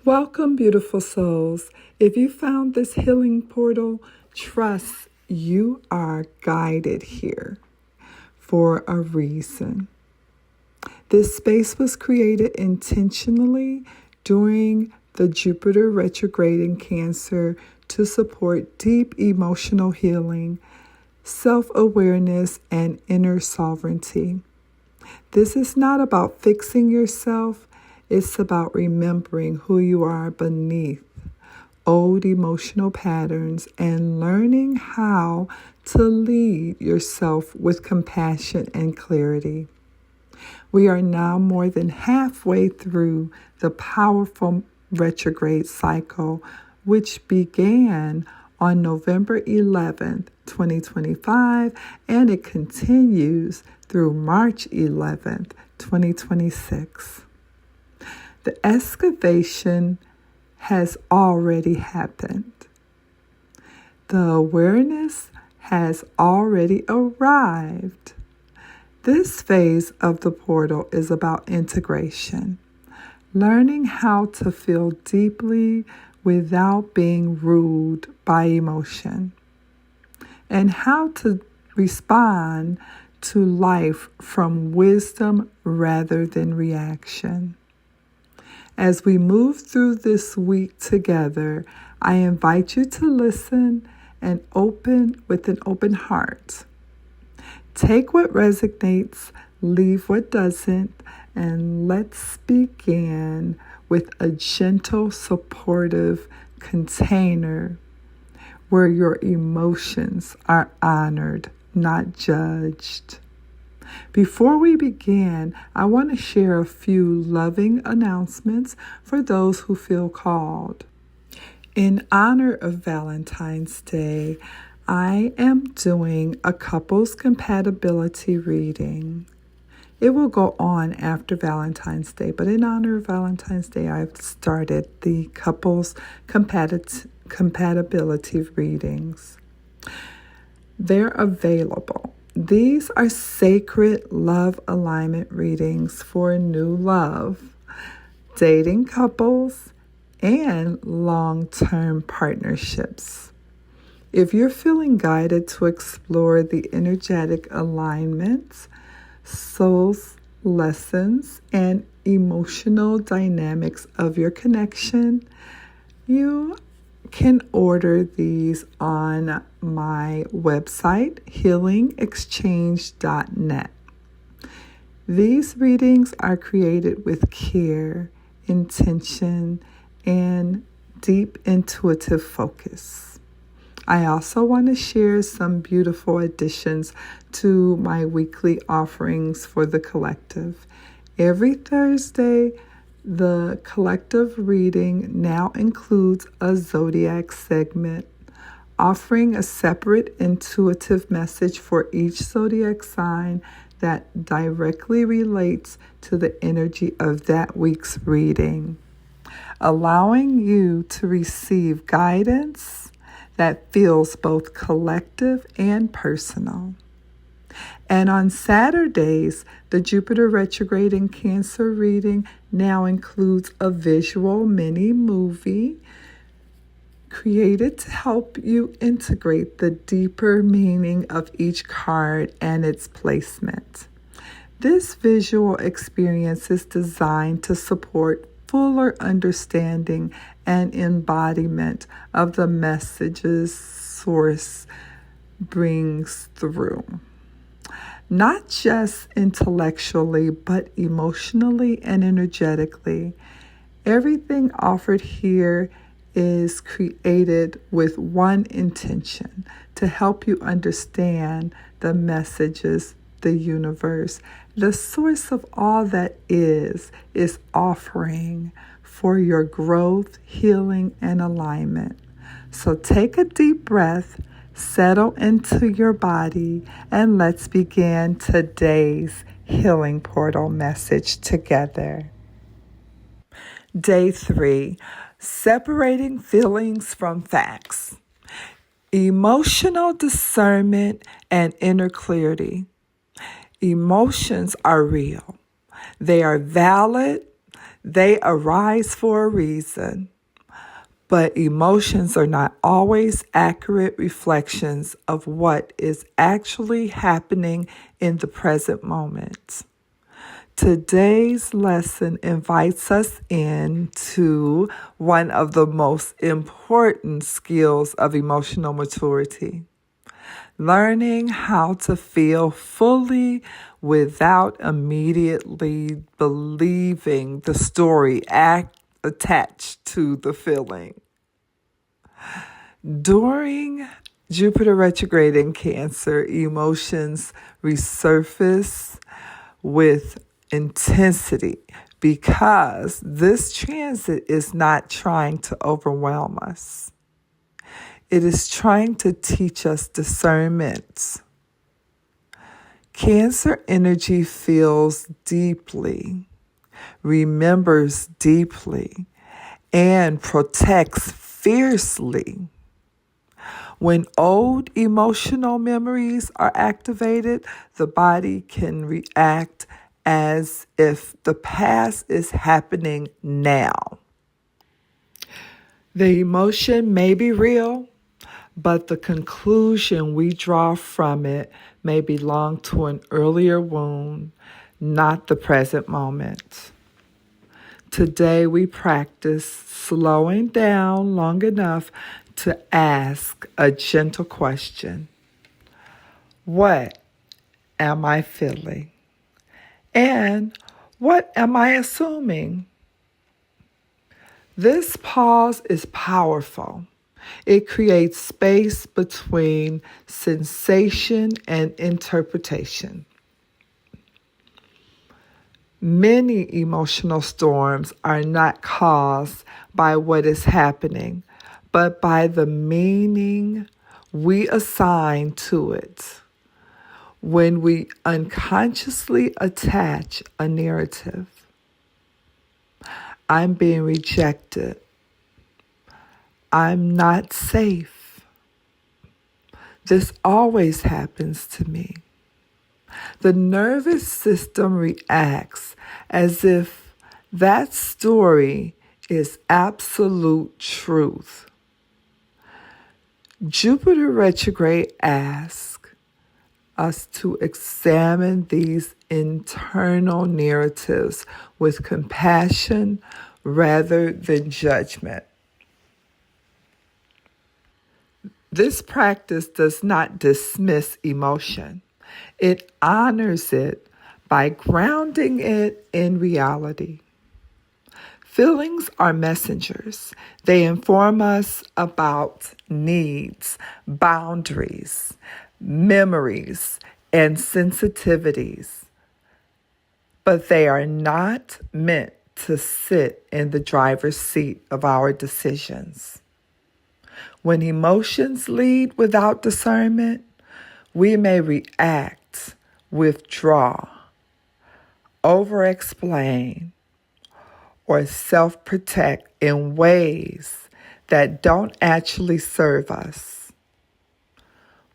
Welcome, beautiful souls. If you found this healing portal, trust you are guided here for a reason. This space was created intentionally during the Jupiter retrograde in Cancer to support deep emotional healing, self-awareness, and inner sovereignty. This is not about fixing yourself. It's about remembering who you are beneath old emotional patterns and learning how to lead yourself with compassion and clarity. We are now more than halfway through the powerful retrograde cycle, which began on November 11th, 2025, and it continues through March 11th, 2026. The excavation has already happened. The awareness has already arrived. This phase of the portal is about integration, learning how to feel deeply without being ruled by emotion, and how to respond to life from wisdom rather than reaction. As we move through this week together, I invite you to listen and open with an open heart. Take what resonates, leave what doesn't, and let's begin with a gentle, supportive container where your emotions are honored, not judged. Before we begin, I want to share a few loving announcements for those who feel called. In honor of Valentine's Day, I am doing a couples compatibility reading. It will go on after Valentine's Day, but in honor of Valentine's Day, I've started the couples compatibility readings. They're available. These are sacred love alignment readings for new love, dating couples, and long-term partnerships. If you're feeling guided to explore the energetic alignments, soul's lessons, and emotional dynamics of your connection, you can order these on my website, healingexchange.net. These readings are created with care, intention, and deep intuitive focus. I also want to share some beautiful additions to my weekly offerings for the collective. Every Thursday, the collective reading now includes a zodiac segment, offering a separate intuitive message for each zodiac sign that directly relates to the energy of that week's reading, allowing you to receive guidance that feels both collective and personal. And on Saturdays, the Jupiter retrograde in Cancer reading now includes a visual mini movie created to help you integrate the deeper meaning of each card and its placement. This visual experience is designed to support fuller understanding and embodiment of the messages Source brings through. Not just intellectually, but emotionally and energetically. Everything offered here is created with one intention: to help you understand the messages the universe, the source of all that is offering for your growth, healing, and alignment. So take a deep breath, settle into your body, and let's begin today's healing portal message together. Day 3, separating feelings from facts. Emotional discernment and inner clarity. Emotions are real. They are valid. They arise for a reason, but emotions are not always accurate reflections of what is actually happening in the present moment. Today's lesson invites us into one of the most important skills of emotional maturity. Learning how to feel fully without immediately believing the story attached to the feeling. During Jupiter retrograde in Cancer, emotions resurface with intensity because this transit is not trying to overwhelm us. It is trying to teach us discernment. Cancer energy feels deeply, remembers deeply, and protects fiercely. When old emotional memories are activated, the body can react as if the past is happening now. The emotion may be real, but the conclusion we draw from it may belong to an earlier wound, not the present moment. Today we practice slowing down long enough to ask a gentle question. What am I feeling? And what am I assuming? This pause is powerful. It creates space between sensation and interpretation. Many emotional storms are not caused by what is happening, but by the meaning we assign to it. When we unconsciously attach a narrative, I'm being rejected, I'm not safe. This always happens to me. The nervous system reacts as if that story is absolute truth. Jupiter retrograde asks us to examine these internal narratives with compassion rather than judgment. This practice does not dismiss emotion. It honors it by grounding it in reality. Feelings are messengers. They inform us about needs, boundaries, memories, and sensitivities. But they are not meant to sit in the driver's seat of our decisions. When emotions lead without discernment, we may react, withdraw, over-explain, or self-protect in ways that don't actually serve us.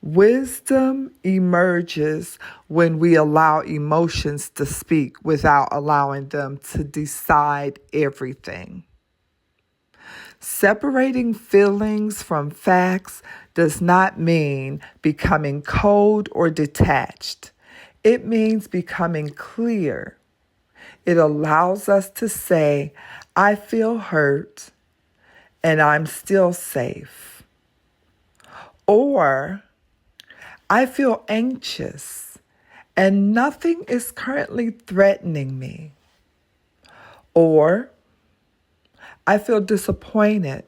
Wisdom emerges when we allow emotions to speak without allowing them to decide everything. Separating feelings from facts does not mean becoming cold or detached. It means becoming clear. It allows us to say, I feel hurt and I'm still safe. Or, I feel anxious and nothing is currently threatening me. Or, I feel disappointed,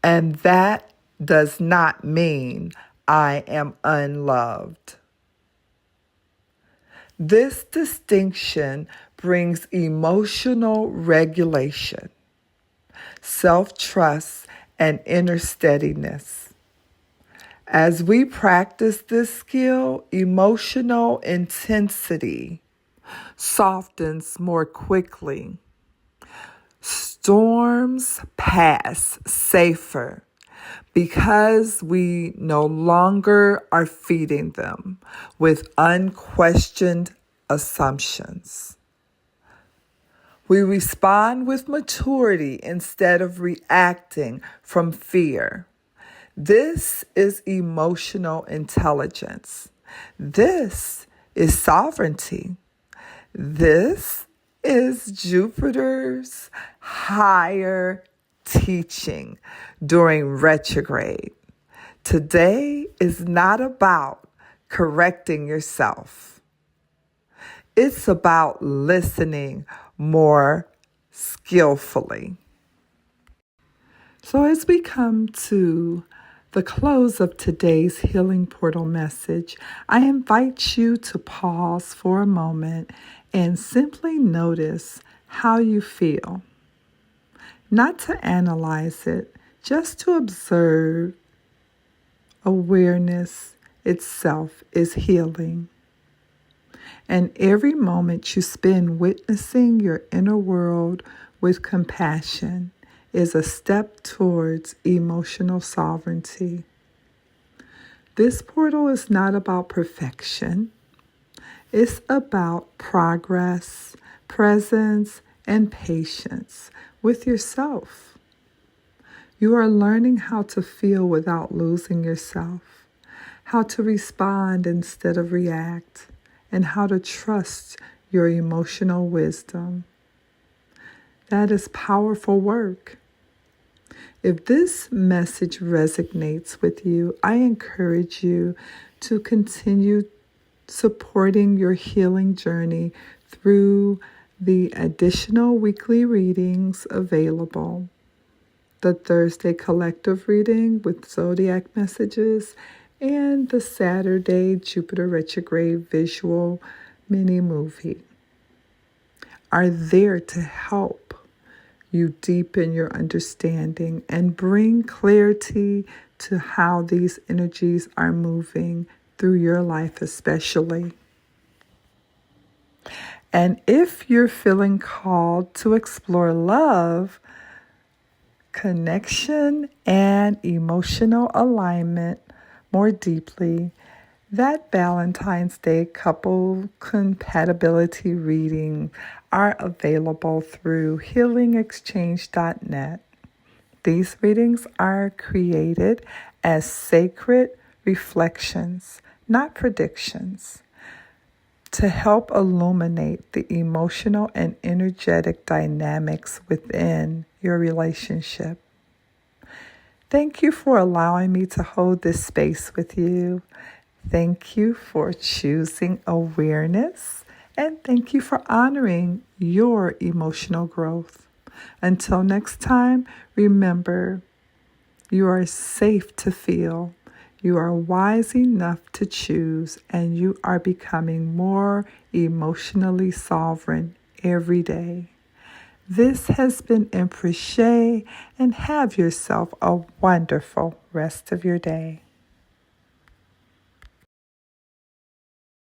and that does not mean I am unloved. This distinction brings emotional regulation, self-trust, and inner steadiness. As we practice this skill, emotional intensity softens more quickly. Storms pass safer because we no longer are feeding them with unquestioned assumptions. We respond with maturity instead of reacting from fear. This is emotional intelligence. This is sovereignty. This is Jupiter's higher teaching during retrograde. Today is not about correcting yourself. It's about listening more skillfully. So as we come to the close of today's Healing Portal message, I invite you to pause for a moment and simply notice how you feel. Not to analyze it, just to observe. Awareness itself is healing. And every moment you spend witnessing your inner world with compassion is a step towards emotional sovereignty. This portal is not about perfection. It's about progress, presence, and patience with yourself. You are learning how to feel without losing yourself, how to respond instead of react, and how to trust your emotional wisdom. That is powerful work. If this message resonates with you, I encourage you to continue supporting your healing journey through the additional weekly readings available. The Thursday collective reading with zodiac messages and the Saturday Jupiter retrograde visual mini movie are there to help you deepen your understanding and bring clarity to how these energies are moving through your life especially. And if you're feeling called to explore love, connection, and emotional alignment more deeply, that Valentine's Day couple compatibility reading are available through healingexchange.net. These readings are created as sacred reflections, not predictions, to help illuminate the emotional and energetic dynamics within your relationship. Thank you for allowing me to hold this space with you. Thank you for choosing awareness, and thank you for honoring your emotional growth. Until next time, remember, you are safe to feel, you are wise enough to choose, and you are becoming more emotionally sovereign every day. This has been Empress Shay, and have yourself a wonderful rest of your day.